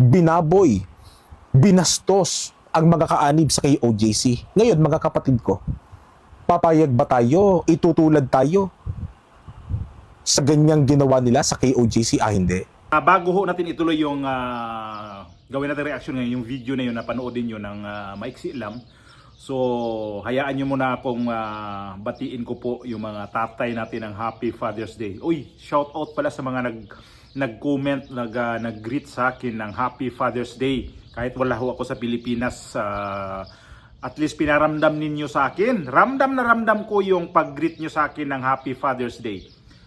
binaboy, binastos ang mga kaanib sa KOJC. Ngayon, mga kapatid ko, papayag ba tayo, itutulad tayo sa ganyang ginawa nila sa KOJC? Hindi. Bago ho natin ituloy yung gawin natin reaction ngayon, yung video na yun na panoodin nyo ng maiksi lang. So, hayaan nyo muna akong batiin ko po yung mga tatay natin ng Happy Father's Day. Uy, shout out pala sa mga nag-comment, nag-greet sa akin ng Happy Father's Day. Kahit wala ho ako sa Pilipinas, at least pinaramdam ninyo sa akin. Ramdam na ramdam ko yung pag-greet nyo sa akin ng Happy Father's Day.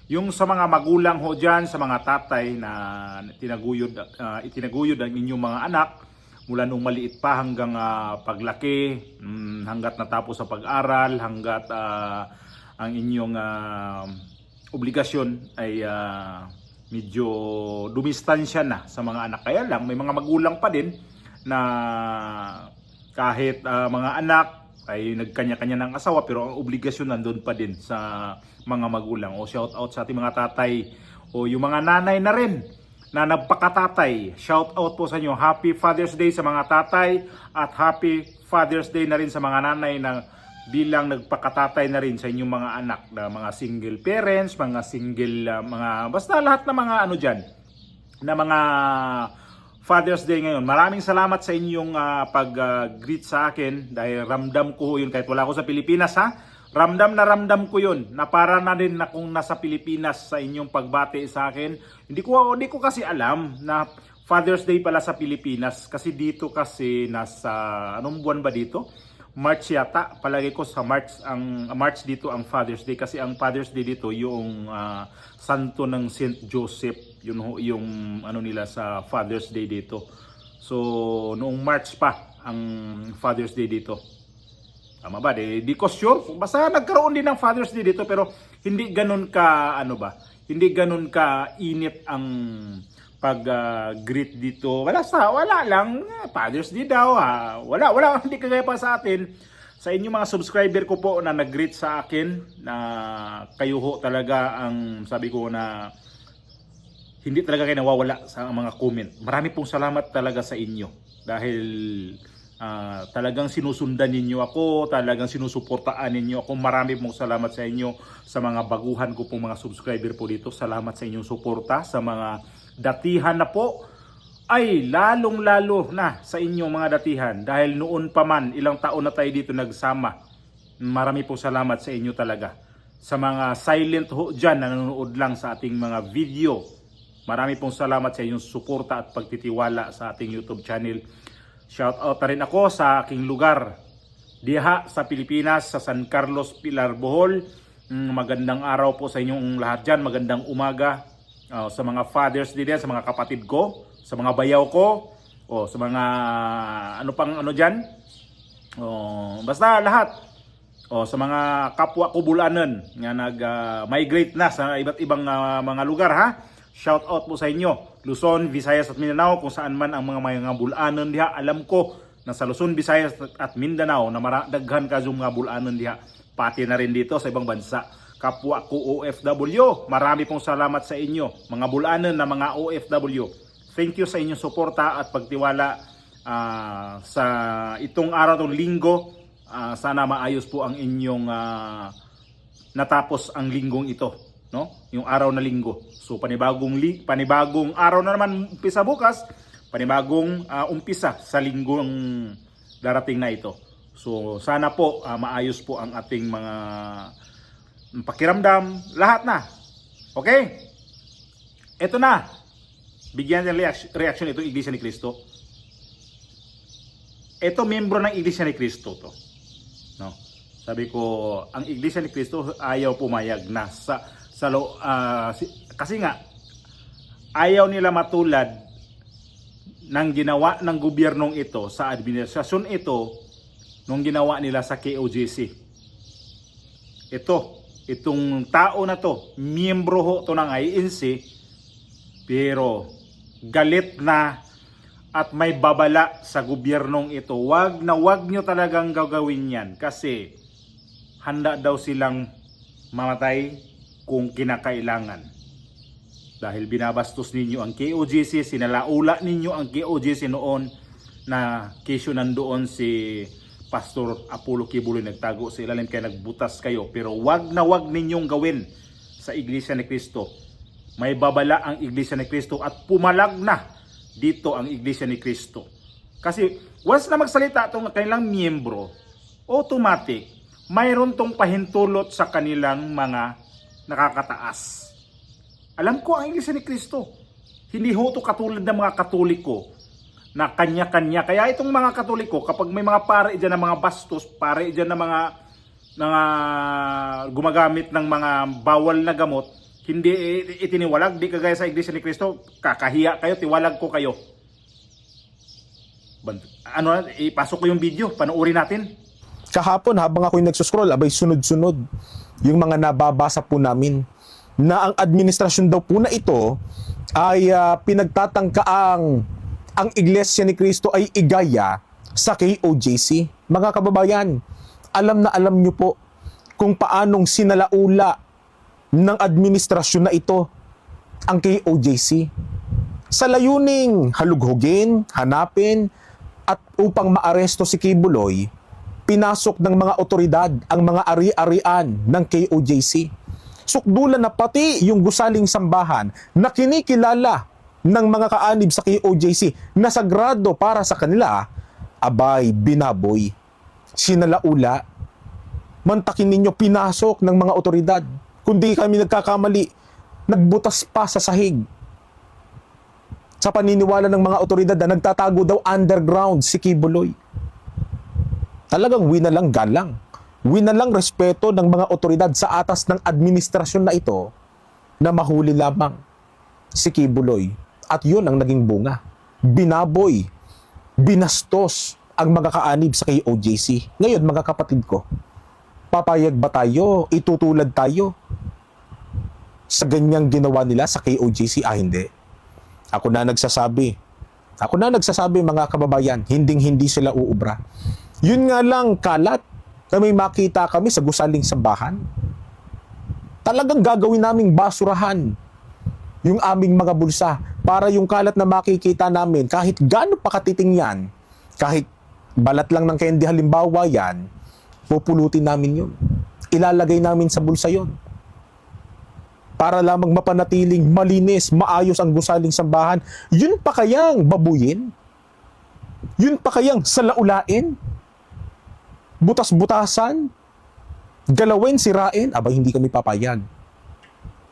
Yung sa mga magulang ho dyan, sa mga tatay na itinaguyod ang inyong mga anak, mula nung maliit pa hanggang paglaki, hanggat natapos sa pag-aral, hanggat ang inyong obligasyon ay medyo dumistansya na sa mga anak. Kaya lang, may mga magulang pa din na kahit mga anak ay nagkanya-kanya ng asawa, pero ang obligasyon nandun pa din sa mga magulang. O shout out sa ating mga tatay o yung mga nanay na rin na nagpakatatay. Shout out po sa inyo. Happy Father's Day sa mga tatay at Happy Father's Day na rin sa mga nanay na bilang nagpakatatay na rin sa inyong mga anak, na mga single parents, mga single, mga basta lahat na mga ano dyan, na mga Father's Day ngayon. Maraming salamat sa inyong pag-greet sa akin dahil ramdam ko yun kahit wala ako sa Pilipinas ha. Ramdam na ramdam ko yun na para na din na kung nasa Pilipinas sa inyong pagbati sa akin. Hindi ko kasi alam na Father's Day pala sa Pilipinas kasi dito kasi nasa anong buwan ba dito? March yata. Palagi ko sa March dito ang Father's Day kasi ang Father's Day dito yung santo ng Saint Joseph. Yun yung ano nila sa Father's Day dito. So noong March pa ang Father's Day dito. Tama ba? Di ko sure. Basta nagkaroon din ng Father's Day dito pero hindi ganun ka hindi ganun ka init ang pag-greet dito. Wala lang Father's Day daw ha. Wala hindi kagaya pa sa atin. Sa inyong mga subscriber ko po na nag-greet sa akin na kayo ho talaga ang sabi ko na hindi talaga kayo nawawala sa mga comment. Marami pong salamat talaga sa inyo dahil talagang sinusundan ninyo ako, talagang sinusuportaan ninyo ako. Marami pong salamat sa inyo sa mga baguhan ko pong mga subscriber po dito. Salamat sa inyong suporta. Sa mga datihan na po ay lalong-lalo na sa inyong mga datihan. Dahil noon pa man, ilang taon na tayo dito nagsama. Marami pong salamat sa inyo talaga. Sa mga silent ho dyan na nanonood lang sa ating mga video. Marami pong salamat sa inyong suporta at pagtitiwala sa ating YouTube channel. Shout out na rin ako sa aking lugar diha sa Pilipinas, sa San Carlos, Pilar, Bohol. Magandang araw po sa inyong lahat dyan. Magandang umaga sa mga Father's Day din, sa mga kapatid ko, sa mga bayaw ko, sa mga ano dyan. Basta lahat. Sa mga kapwa ko Bulanon nga nag-migrate na sa iba't ibang mga lugar ha. Shout out po sa inyo. Luzon, Visayas at Mindanao, kung saan man ang mga Bulanon diha. Alam ko na sa Luzon, Visayas at Mindanao na daghan ka mga Bulanon diha. Pati na rin dito sa ibang bansa. Kapwa ko OFW, marami pong salamat sa inyo. Mga Bulanon na mga OFW. Thank you sa inyong suporta at pagtiwala sa itong araw, itong linggo. Sana maayos po ang inyong natapos ang linggong ito. No? Yung araw na linggo. So panibagong araw na naman umpisa bukas, panibagong umpisa sa linggong darating na ito. So sana po maayos po ang ating mga pakiramdam, lahat na. Okay? Ito na. Bigyan ng reaction itong Iglesia ni Cristo. Ito membro ng Iglesia ni Cristo to. No? Sabi ko, ang Iglesia ni Cristo ayaw pumayag na kasi nga ayaw nila matulad ng ginawa ng gobyernong ito sa administrasyon ito nung ginawa nila sa KOJC. Itong tao na to, miyembro ho to ng INC, pero galit na at may babala sa gobyernong ito. Wag nyo talagang gagawin yan kasi handa daw silang mamatay kung kinakailangan. Dahil binabastos ninyo ang KOJC, sinalaula ninyo ang KOJC noon na kesyo nandoon si Pastor Apollo Kibuloy nagtago sa ilalim kaya nagbutas kayo. Pero wag na wag ninyong gawin sa Iglesia ni Cristo. May babala ang Iglesia ni Cristo at pumalag na dito ang Iglesia ni Cristo. Kasi once na magsalita itong kanilang miyembro, automatic, mayroon tong pahintulot sa kanilang mga nakakataas. Alam ko ang Iglesia ni Cristo. Hindi ho ito katulad ng mga Katoliko na kanya-kanya. Kaya itong mga Katoliko, kapag may mga pare dyan ng mga bastos, pare dyan ng mga gumagamit ng mga bawal na gamot, hindi itiniwalag, di kagaya sa Iglesia ni Cristo, kakahiya kayo, tiwalag ko kayo. Ipasok ko yung video, panoorin natin. Kahapon habang ako'y nagsuscroll, abay sunod-sunod yung mga nababasa po namin na ang administrasyon daw po na ito ay pinagtatangkaang ang Iglesia ni Cristo ay igaya sa KOJC. Mga kababayan, alam na alam nyo po kung paanong sinalaula ng administrasyon na ito ang KOJC. Sa layuning halughugin, hanapin, at upang maaresto si Kibuloy, pinasok ng mga otoridad ang mga ari-arian ng KOJC. Sukdulan na pati yung gusaling sambahan na kinikilala ng mga kaanib sa KOJC na sagrado para sa kanila, abay binaboy, sinalaula. Mantakin ninyo, pinasok ng mga otoridad. Kundi kami nagkakamali, nagbutas pa sa sahig. Sa paniniwala ng mga otoridad na nagtatago daw underground si Kibuloy. Talagang winalang galang, winalang respeto ng mga otoridad sa atas ng administrasyon na ito na mahuli lamang si Kibuloy. At yun ang naging bunga. Binaboy, binastos ang mga kaanib sa KOJC. Ngayon mga kapatid ko, papayag ba tayo, itutulad tayo sa ganyang ginawa nila sa KOJC? Hindi. Ako na nagsasabi mga kababayan, hinding-hindi sila uubra. Yun nga lang kalat na may makita kami sa gusaling sambahan. Talagang gagawin naming basurahan yung aming mga bulsa para yung kalat na makikita namin, kahit gaano pa katiting yan, kahit balat lang ng candy halimbawa yan, pupulutin namin yun. Ilalagay namin sa bulsa yun. Para lamang mapanatiling malinis, maayos ang gusaling sambahan. Yun pa kayang babuyin? Yun pa kayang salaulain? Butas-butasan? Galawin, sirain? Aba, hindi kami papayag.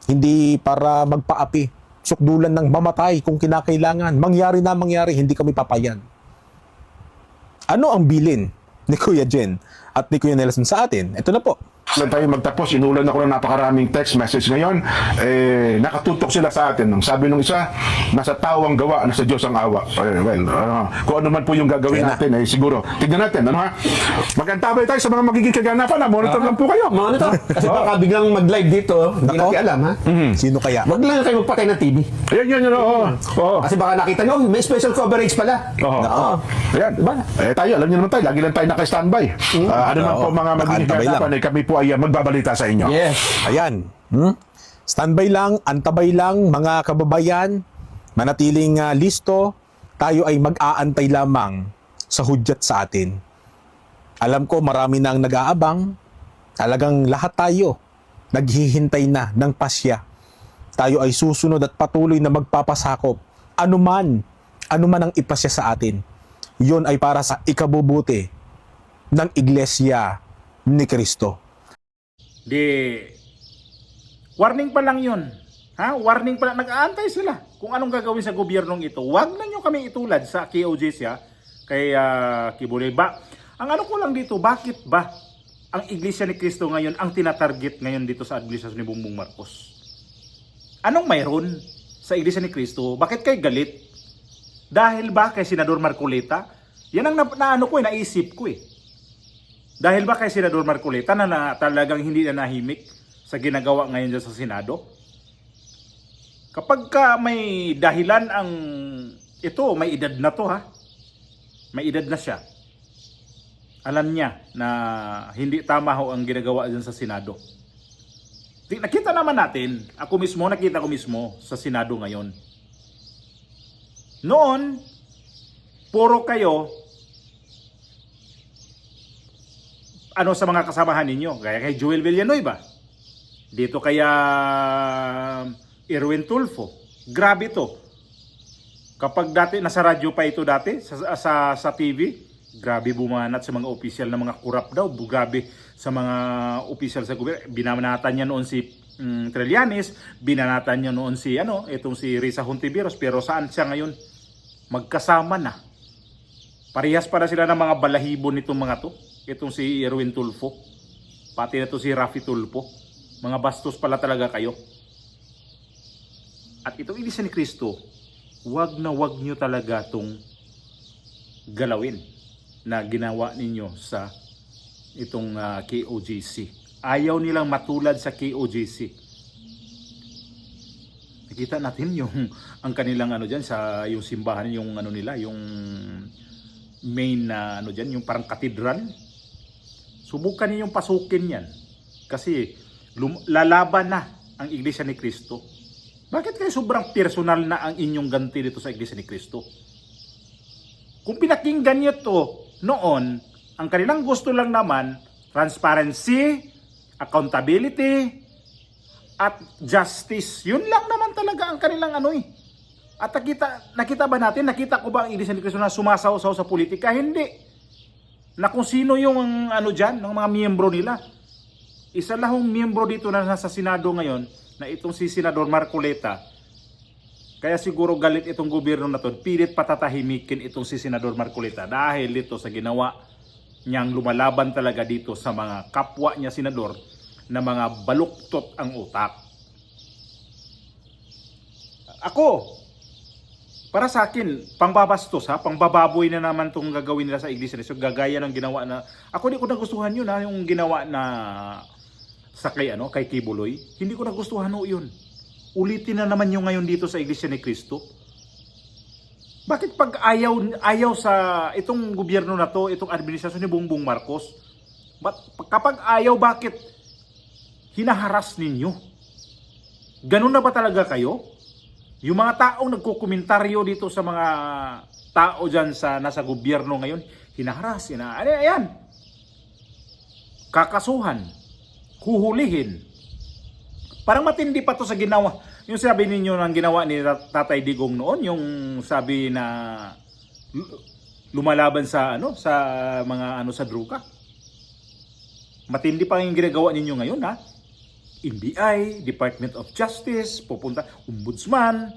Hindi para magpaapi. Sukdulan ng mamatay kung kinakailangan. Mangyari na mangyari, hindi kami papayag. Ano ang bilin ni Kuya Jen at ni Kuya Nelson sa atin? Ito na po. Lang tayo magtapos, inulan ako ng napakaraming text message ngayon. Nakatutok sila sa atin. Ang sabi nung isa, nasa tao ang gawa, nasa Diyos ang awa. Kung ano man po yung gagawin natin, siguro. Tignan natin, ano ha? Magantabay tayo sa mga magiging kaganapan. Monitor lang po kayo. Monitor. Kasi baka biglang mag-live dito, hindi Nako. natin alam, ha? Sino kaya? Wag lang kayo magpatay ng TV. Ayun, oo. Kasi baka nakita nyo, may special coverage pala. Oo. Ayan. Diba? Tayo, alam niyo naman tayo, lagi lang tayo naka-standby. Ano man po mga magiging Nakaantabay kaganapan, kami po ay magbabalita sa inyo. Yes. Ayan. Standby lang, antabay lang mga kababayan. Manatiling listo. Tayo ay mag-aantay lamang sa hudyat sa atin. Alam ko marami na ang nag-aabang. Talagang lahat tayo naghihintay na ng pasya. Tayo ay susunod at patuloy na magpapasakop. Anuman ang ipasya sa atin. Yun ay para sa ikabubuti ng Iglesia ni Cristo. Warning pa lang yun. Warning pa lang. Nag-aantay sila kung anong gagawin sa gobyernong ito. Huwag na nyo kami itulad sa KOJC kay Kibuloy. Ang ano ko lang dito, bakit ba ang Iglesia ni Cristo ngayon ang tinatarget ngayon dito sa administrasyon ni Bongbong Marcos? Anong mayroon sa Iglesia ni Cristo? Bakit kayo galit? Dahil ba kay Senador Marcoleta? Yan ang naisip ko eh. Dahil ba kay Senador Marcoleta na talagang hindi na nahimik sa ginagawa ngayon dyan sa Senado? Kapag may dahilan ang ito, may edad na to May edad na siya. Alam niya na hindi tama ang ginagawa dyan sa Senado. Nakita naman natin, nakita ko mismo sa Senado ngayon. Noon, puro kayo sa mga kasamahan ninyo, gaya kay Joel Villanueva, dito kaya Erwin Tulfo. Grabe to. Kapag dati nasa radyo pa ito dati sa TV, grabe bumanat sa mga opisyal na mga kurap daw, grabe sa mga opisyal sa gobyerno. Binanatan niya noon si Trillanes, binanatan niya noon si itong si Risa Hontiveros, pero saan siya ngayon? Magkasama na. Parehas para sila ng mga balahibo nitong mga to. Itong si Erwin Tulfo, pati na to si Raffy Tulfo. Mga bastos pala talaga kayo. At itong Iglesia ni Cristo, wag nyo talaga tong galawin na ginawa ninyo sa itong KOJC. Ayaw nilang matulad sa KOJC. Nakita natin ang kanilang diyan sa yung simbahan, yung nila, yung main na diyan, yung parang katedral. Subukan ninyong pasukin 'yan. Kasi lalaban na ang Iglesia ni Cristo. Bakit kayo sobrang personal na ang inyong ganti dito sa Iglesia ni Cristo? Kung pinakinggan niyo to noon, ang kanilang gusto lang naman, transparency, accountability, at justice. Yun lang naman talaga ang kanilang At nakita ba natin, nakita ko ba ang Iglesia ni Cristo na sumasaw-saw sa politika? Hindi. Na kung sino yung dyan, ng mga miyembro nila. Isa lang yung miyembro dito na nasa Senado ngayon, na itong si Senador Marcoleta. Kaya siguro galit itong gobyerno na to, pilit patatahimikin itong si Senador Marcoleta dahil dito sa ginawa niyang lumalaban talaga dito sa mga kapwa niya senador na mga baluktot ang utak. Ako, para sa akin, pangbabastos pangbababoy na naman itong gagawin nila sa Iglesia. So gagaya ng ginawa na, ako di ko nagustuhan yun yung ginawa na sa kay Kibuloy. Hindi ko nagustuhan yun. Ulitin na naman yung ngayon dito sa Iglesia ni Cristo. Bakit pag ayaw sa itong gobyerno na to, itong administrasyon ni Bongbong Marcos, kapag ayaw, bakit hinaharas ninyo? Ganun na ba talaga kayo? Yung mga taong nagkukomentaryo dito sa mga tao dyan nasa gobyerno ngayon, hinaharas, ayan, kakasuhan, huhulihin. Parang matindi pa to sa ginawa. Yung sabi ninyo ng ginawa ni Tatay Digong noon, yung sabi na lumalaban sa sa mga sa droga. Matindi pa yung ginagawa ninyo ngayon NBI, Department of Justice, pupunta Ombudsman.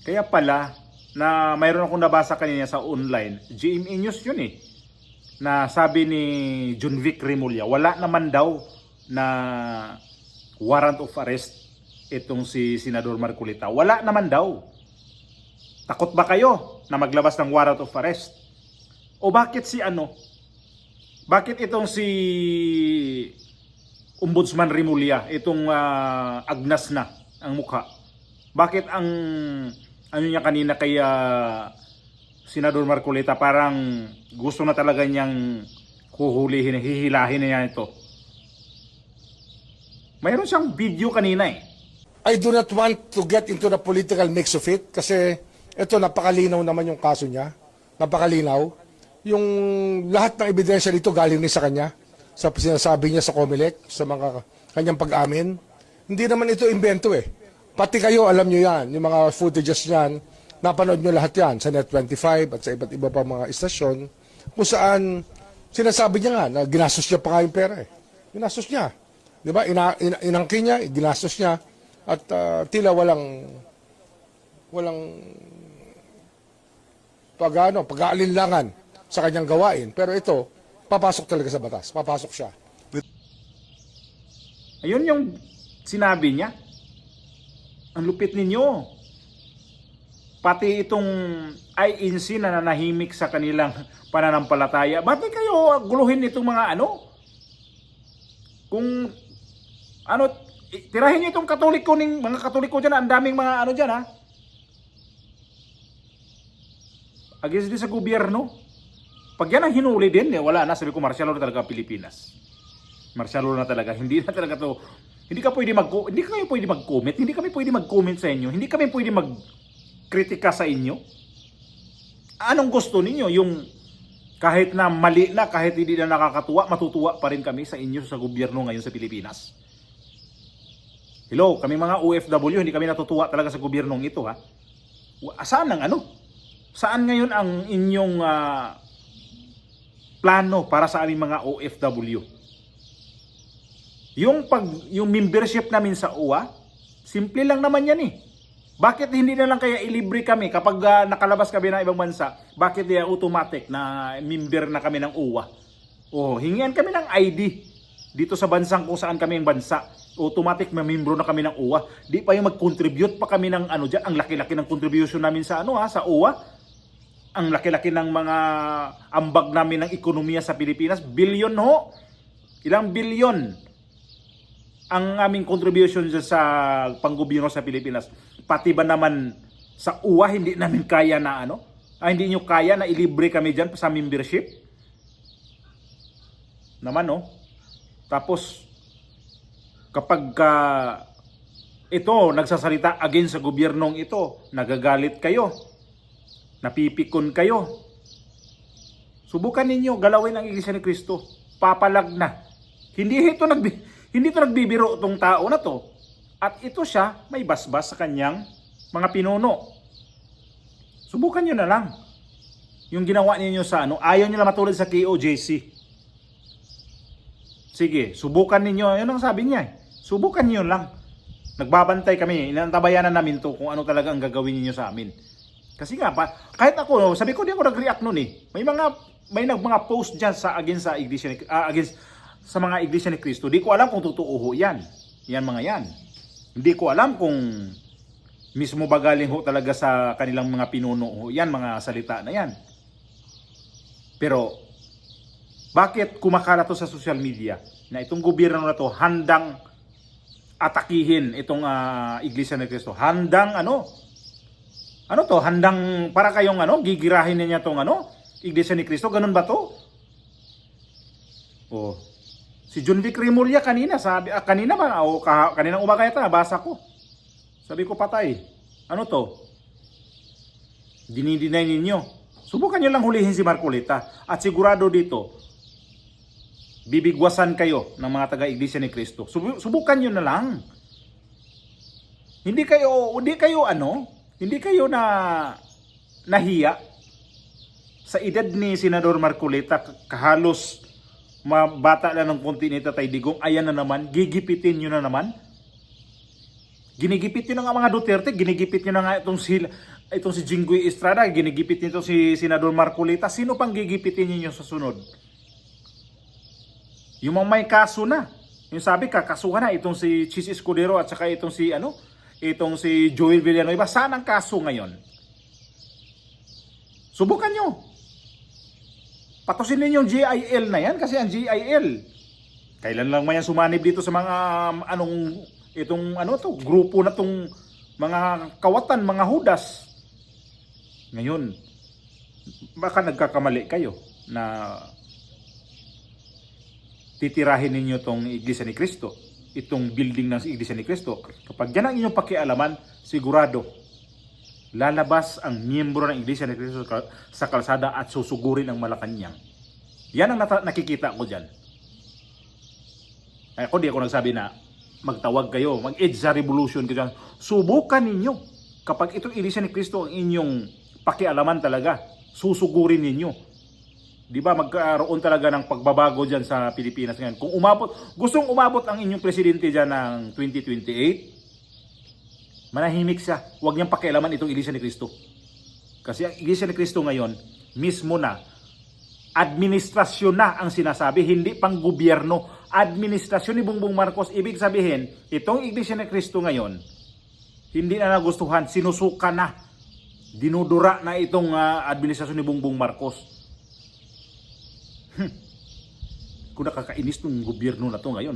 Kaya pala na mayroon akong nabasa kanina sa online, GMA News yun na sabi ni John Vic Remulla, wala naman daw na warrant of arrest itong si Senador Marcoleta. Wala naman daw. Takot ba kayo na maglabas ng warrant of arrest? O bakit bakit itong si Ombudsman Remulla, itong agnas na ang mukha? Bakit ang niya kanina kay Senador Marcoleta, parang gusto na talaga niyang huhulihin, hihilahin niya ito? Mayroon siyang video kanina I do not want to get into the political mix of it kasi ito napakalinaw naman yung kaso niya. Napakalinaw. Yung lahat ng ebidensya dito galing din sa kanya. Sa sinasabi niya sa COMELEC, sa mga kanyang pag-amin. Hindi naman ito invento Pati kayo alam niyo yan. Yung mga footages niyan, napanood niyo lahat yan sa Net25 at sa iba't iba pa mga istasyon kung saan sinasabi niya nga na ginastos niya pa nga yung pera Ginastos niya. Di ba? Inangkin niya, ginastos niya. At tila walang pag-aalinlangan sa kanyang gawain. Pero ito, papasok talaga sa batas. Papasok siya. Ayun yung sinabi niya. Ang lupit ninyo. Pati itong INC na nanahimik sa kanilang pananampalataya. Bakit kayo guluhin itong mga Kung tirahin niyo itong mga Katoliko dyan, ang daming mga dyan against din sa gobyerno. Pag yan ang hinuli din, wala na, sabi ko, martial law na talaga Pilipinas. Martial law na talaga, hindi na talaga to Hindi kayo pwede mag-comment, hindi kami pwede mag-comment sa inyo, hindi kami pwede mag-kritika sa inyo. Anong gusto ninyo? Yung kahit na mali na, kahit hindi na nakakatuwa, matutuwa pa rin kami sa inyo sa gobyerno ngayon sa Pilipinas. Hello, kami mga OFW, hindi kami natutuwa talaga sa gobyernong ito, ha? Saan ang ano? Saan ngayon ang inyong plano para sa aming mga OFW? Yung membership namin sa UWA, simple lang naman yan eh. Bakit hindi na lang kaya ilibre kami kapag nakalabas kami ng ibang bansa? Bakit automatic na member na kami ng UWA? O, hingian kami ng ID dito sa bansang kung saan kami ang bansa. Automatic membro na kami ng UWA. Di pa yung mag-contribute pa kami ng ano dyan. Ang laki-laki ng contribution namin sa sa UWA. Ang laki-laki ng mga ambag namin ng ekonomiya sa Pilipinas. Bilyon ho. Ilang bilyon ang aming contribution dyan sa panggobyerno sa Pilipinas. Pati ba naman sa UWA hindi namin kaya na hindi nyo kaya na ilibre kami dyan sa membership? Naman Tapos kapag ito nagsasalita against sa gobyernong ito, nagagalit kayo, napipikon kayo. Subukan ninyo galawin ang Iglesia ni Cristo. Papalag na. Hindi ito nagbibiro itong tao na to. At ito siya may basbas sa kanyang mga pinuno. Subukan nyo na lang. Yung ginawa ninyo sa ayaw nyo na matulad sa KOJC. Sige, subukan ninyo. Yun ang sabi niya. Subukan nyo lang. Nagbabantay kami. Inantabayanan namin to kung ano talaga ang gagawin niyo sa amin. Kasi nga, kahit ako, sabi ko, di ako nag-react nun eh. May mga post dyan sa against sa Iglesia against sa mga Iglesia ni Cristo. Di ko alam kung totoo ho yan. Yan mga yan. Hindi ko alam kung mismo ba galing ho talaga sa kanilang mga pinuno ho. Yan mga salita na yan. Pero bakit kumakalat to sa social media na itong gobyerno na to handang atakihin itong Iglesia ni Cristo? Handang handang para kayong gigirahin niya tong Iglesia ni Cristo? Ganun ba to? Oh. Si John Vic Remulla kanina kaninang umaga yata nabasa ko. Sabi ko patay. Ano to? Dinidinay ninyo. Subukan nyo lang hulihin si Marcolita at sigurado dito bibigwasan kayo ng mga taga-Iglesia ni Cristo. Subukan nyo na lang. Hindi kayo na nahiya sa edad ni Senador Marcolita, kahalos mabata lang ng konti ni Tatay Digong, ayan na naman, gigipitin nyo na naman. Ginigipit nyo na nga mga Duterte, ginigipit nyo na nga itong si Jinggoy Estrada, ginigipit nyo si Senador Marcolita. Sino pang gigipitin nyo sa sunod? Yung mga may kaso na. Yung sabi kakasuhan na itong si Chis Escudero at saka itong si Joel Villanueva. Saan ang kaso ngayon? Subukan nyo. Patusin ninyo yung GIL na yan kasi ang GIL. Kailan lang man yan sumanib dito sa mga grupo na tong mga kawatan, mga hudas. Ngayon, baka nagkakamali kayo na titirahin ninyo tong Iglesia ni Cristo, itong building ng Iglesia ni Cristo. Kapag yan ang inyong pakialaman, sigurado lalabas ang miyembro ng Iglesia ni Cristo sa kalsada at susugurin ang Malacanang. Yan ang nakikita ko dyan. Ako di ako nagsabi na magtawag kayo, mag-edge sa revolution kayo. Subukan ninyo. Kapag itong Iglesia ni Cristo ang inyong pakialaman talaga, susugurin ninyo. Di ba magkaroon talaga ng pagbabago dyan sa Pilipinas ngayon. Kung gustong umabot ang inyong presidente dyan ng 2028, manahimik siya. Huwag niyang pakialaman itong Iglesia ni Cristo. Kasi ang Iglesia ni Cristo ngayon, mismo na, administrasyon na ang sinasabi, hindi pang gobyerno. Administrasyon ni Bongbong Marcos, ibig sabihin, itong Iglesia ni Cristo ngayon, hindi na nagustuhan, sinusuka na, dinudura na itong administrasyon ni Bongbong Marcos. Kung nakakainis ng gobyerno na to ngayon,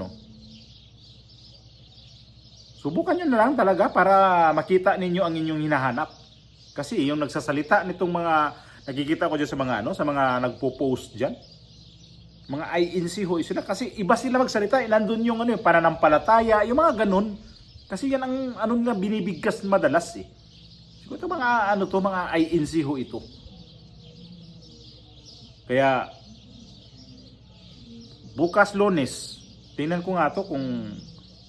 subukan nyo na lang talaga para makita ninyo ang inyong hinahanap. Kasi yung nagsasalita nitong mga nakikita ko dyan sa mga sa mga nagpo-post dyan, Mga INC ho, sila kasi iba sila magsalita, nandun yung ano, yung pananampalataya, yung mga ganun. Kasi yan ang ano na binibigkas madalas eh. Siguro ito mga ano to, mga INC ho ito. Kaya bukas Lunes, tingnan ko nga to kung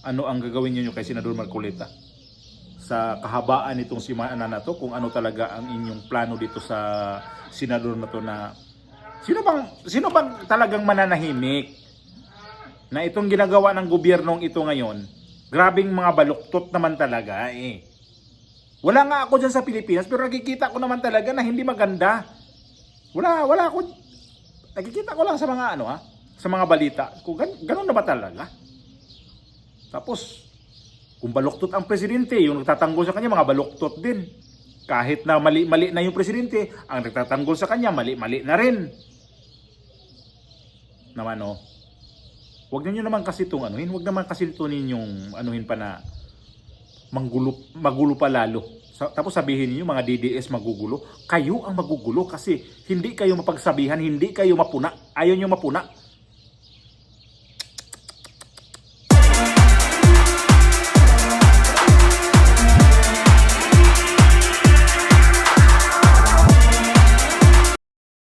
ano ang gagawin niyo kay Senador Marcoleta sa kahabaan nitong simana na to, kung ano talaga ang inyong plano dito sa senador na to, na sino bang talagang mananahimik na itong ginagawa ng gobyernong ito ngayon. Grabing mga baluktot naman talaga eh. Wala nga ako dyan sa Pilipinas, pero nakikita ko naman talaga na hindi maganda. Wala ako. Nakikita ko lang sa mga ano sa mga balita. Kung ganun na ba talaga? Tapos, kung baluktot ang presidente, yung nagtatanggol sa kanya, mga baluktot din. Kahit na mali-mali na yung presidente, ang nagtatanggol sa kanya, mali-mali na rin. Naman Huwag niyo naman kasi itong anuhin, huwag naman kasi ito ninyong anuhin pa na magulo pa lalo. Tapos sabihin niyo mga DDS magugulo. Kayo ang magugulo kasi hindi kayo mapagsabihan, hindi kayo mapuna. Ayaw niyo mapuna.